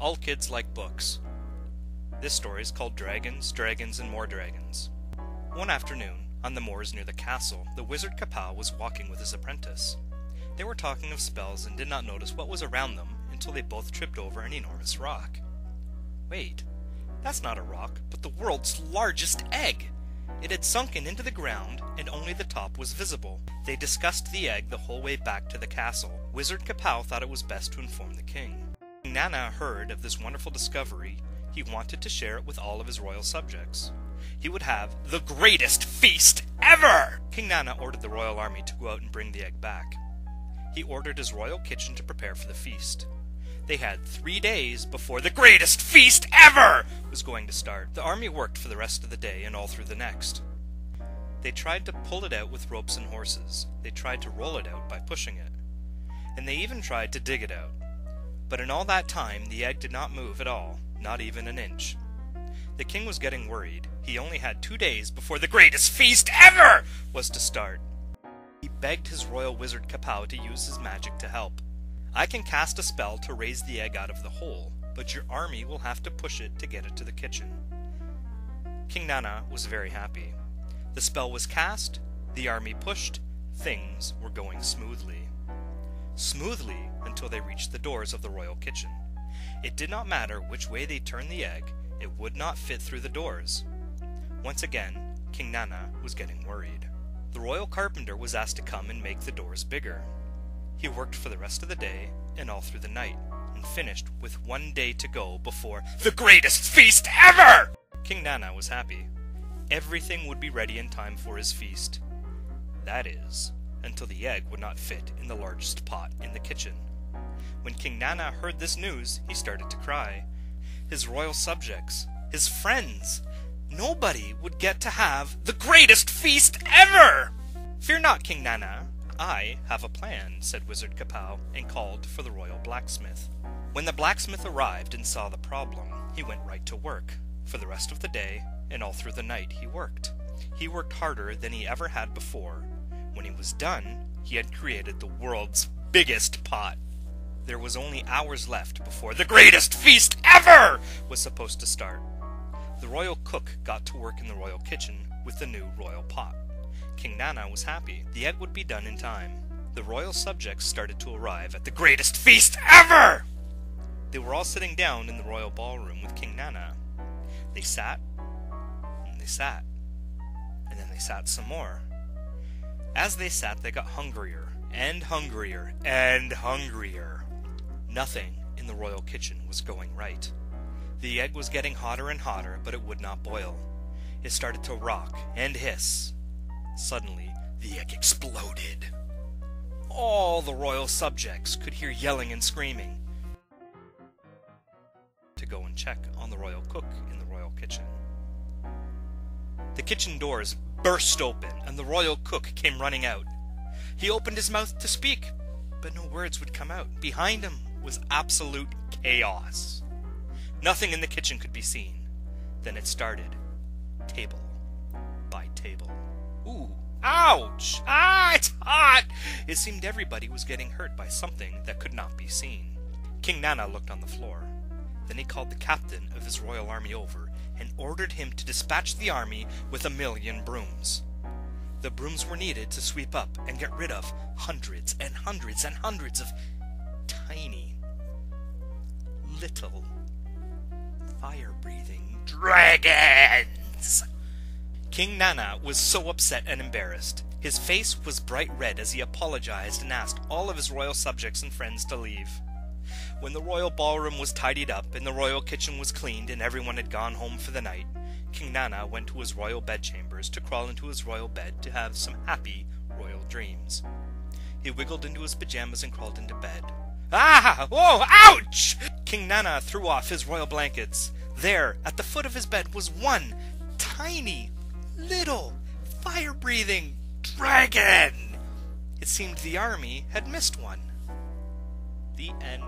All kids like books. This story is called Dragons, Dragons, and More Dragons. One afternoon, on the moors near the castle, the wizard Kapow was walking with his apprentice. They were talking of spells and did not notice what was around them until they both tripped over an enormous rock. Wait, that's not a rock, but the world's largest egg! It had sunken into the ground, and only the top was visible. They discussed the egg the whole way back to the castle. Wizard Kapow thought it was best to inform the king. King Nana heard of this wonderful discovery. He wanted to share it with all of his royal subjects. He would have the greatest feast ever! King Nana ordered the royal army to go out and bring the egg back. He ordered his royal kitchen to prepare for the feast. They had 3 days before the greatest feast ever was going to start. The army worked for the rest of the day and all through the next. They tried to pull it out with ropes and horses. They tried to roll it out by pushing it. And they even tried to dig it out. But in all that time, the egg did not move at all, not even an inch. The king was getting worried. He only had 2 days before the greatest feast ever was to start. He begged his royal wizard Kapow to use his magic to help. I can cast a spell to raise the egg out of the hole, but your army will have to push it to get it to the kitchen. King Nana was very happy. The spell was cast, the army pushed, things were going smoothly. Smoothly until they reached the doors of the royal kitchen. It did not matter which way they turned the egg, it would not fit through the doors. Once again, King Nana was getting worried. The royal carpenter was asked to come and make the doors bigger. He worked for the rest of the day and all through the night, and finished with 1 day to go before the greatest feast ever! King Nana was happy. Everything would be ready in time for his feast. That is, until the egg would not fit in the largest pot in the kitchen. When King Nana heard this news, he started to cry. His royal subjects, his friends, nobody would get to have the greatest feast ever! Fear not, King Nana. I have a plan, said Wizard Kapow, and called for the royal blacksmith. When the blacksmith arrived and saw the problem, he went right to work. For the rest of the day, and all through the night, he worked. He worked harder than he ever had before. When he was done, he had created the world's biggest pot. There was only hours left before the greatest feast ever was supposed to start. The royal cook got to work in the royal kitchen with the new royal pot. King Nana was happy. The egg would be done in time. The royal subjects started to arrive at the greatest feast ever! They were all sitting down in the royal ballroom with King Nana. They sat, and they sat, and then they sat some more. As they sat, they got hungrier, and hungrier, and hungrier. Nothing in the royal kitchen was going right. The egg was getting hotter and hotter, but it would not boil. It started to rock and hiss. Suddenly, the egg exploded. All the royal subjects could hear yelling and screaming. To go and check on the royal cook in the royal kitchen. The kitchen doors burst open, and the royal cook came running out. He opened his mouth to speak, but no words would come out. Behind him was absolute chaos. Nothing in the kitchen could be seen. Then it started, table by table. Ooh, ouch! Ah, it's hot! It seemed everybody was getting hurt by something that could not be seen. King Nana looked on the floor. Then he called the captain of his royal army over and ordered him to dispatch the army with 1,000,000 brooms. The brooms were needed to sweep up and get rid of hundreds and hundreds and hundreds of tiny, little, fire-breathing dragons! King Nana was so upset and embarrassed. His face was bright red as he apologized and asked all of his royal subjects and friends to leave. When the royal ballroom was tidied up and the royal kitchen was cleaned and everyone had gone home for the night, King Nana went to his royal bedchambers to crawl into his royal bed to have some happy royal dreams. He wiggled into his pajamas and crawled into bed. Ah! Whoa! Ouch! King Nana threw off his royal blankets. There, at the foot of his bed, was one tiny, little, fire-breathing dragon! It seemed the army had missed one. The end.